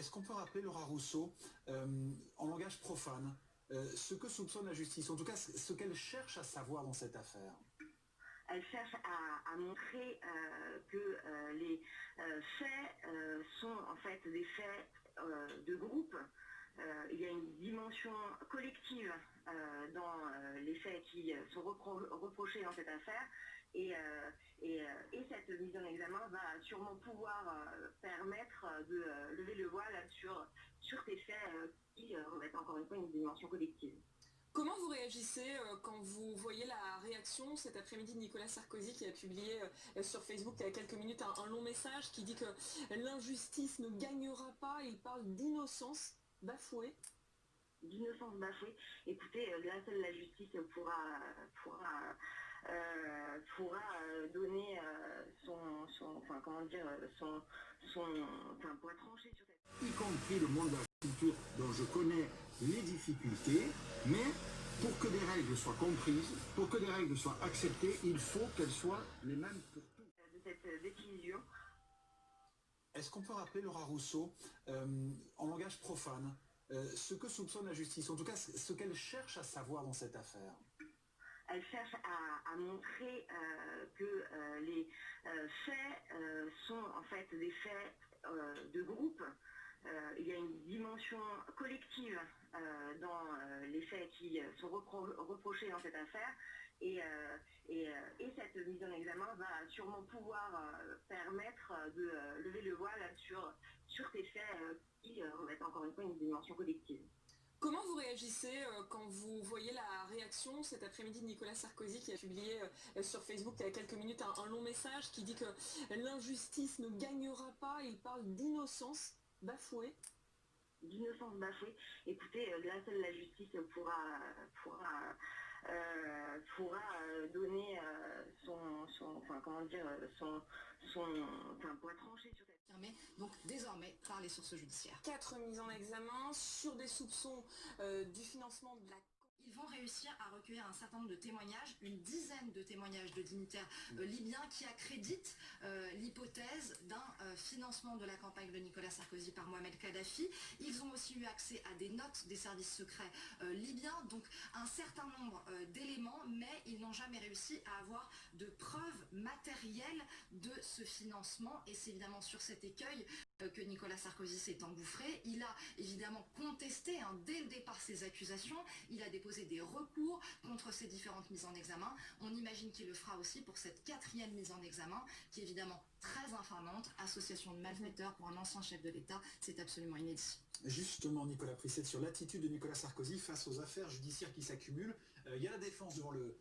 Est-ce qu'on peut rappeler, Laura Rousseau, en langage profane, ce que soupçonne la justice, en tout cas ce qu'elle cherche à savoir dans cette affaire? Elle cherche à montrer que les faits sont en fait des faits de groupe. Il y a une dimension collective dans les faits qui sont reprochés dans cette affaire. Et cette mise en examen va sûrement pouvoir permettre de lever le voile sur ces faits qui revêtent encore une fois une dimension collective. Comment vous réagissez quand vous voyez la réaction cet après-midi de Nicolas Sarkozy qui a publié sur Facebook il y a quelques minutes un long message qui dit que l'injustice ne gagnera pas, il parle d'innocence bafouée? D'innocence bafouée. Écoutez, là seule la justice donner pourra trancher sur cette... Y compris le monde de la culture dont je connais les difficultés, mais pour que des règles soient comprises, pour que des règles soient acceptées, il faut qu'elles soient les mêmes pour tous. De cette décision. Est-ce qu'on peut rappeler, Laura Rousseau, en langage profane, ce que soupçonne la justice, en tout cas ce qu'elle cherche à savoir dans cette affaire? Elle cherche à montrer que les faits sont en fait des faits de groupe. Il y a une dimension collective dans les faits qui sont reprochés dans cette affaire. Et cette mise en examen va sûrement pouvoir permettre de lever le voile sur ces faits qui revêtent encore une fois une dimension collective. Comment vous réagissez quand vous voyez la réaction cet après-midi de Nicolas Sarkozy qui a publié sur Facebook il y a quelques minutes un long message qui dit que l'injustice ne gagnera pas, il parle d'innocence bafouée? D'innocence bafouée. Écoutez, là seule la justice pourra donner pourra trancher sur cette... Donc désormais par les sources judiciaires. 4 mises en examen sur des soupçons du financement de la... Ils vont réussir à recueillir un certain nombre de témoignages, une dizaine de témoignages de dignitaires libyens qui accréditent l'hypothèse d'un financement de la campagne de Nicolas Sarkozy par Mohamed Kadhafi. Ils ont aussi eu accès à des notes des services secrets libyens, donc un certain nombre d'éléments, mais ils n'ont jamais réussi à avoir de preuves matérielles de ce financement. Et c'est évidemment sur cet écueil que Nicolas Sarkozy s'est engouffré. Il a évidemment contesté dès le départ ces accusations. Il a déposé des recours contre ces différentes mises en examen. On imagine qu'il le fera aussi pour cette 4e mise en examen, qui est évidemment très infamante. Association de malfaiteurs pour un ancien chef de l'État, c'est absolument inédit. Justement, Nicolas Prissette, sur l'attitude de Nicolas Sarkozy face aux affaires judiciaires qui s'accumulent, il y a la défense devant le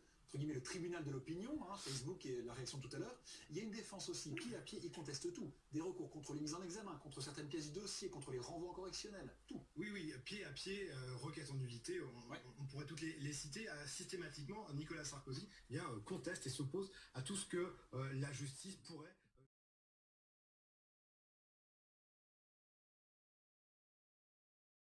tribunal de l'opinion, Facebook et la réaction tout à l'heure. Il y a une défense aussi, pied à pied, il conteste tout. Des recours contre les mises en examen, contre certaines pièces du dossier, contre les renvois correctionnels, tout. Oui, pied à pied, requête en nullité, on pourrait toutes les citer. Systématiquement, Nicolas Sarkozy conteste et s'oppose à tout ce que la justice pourrait...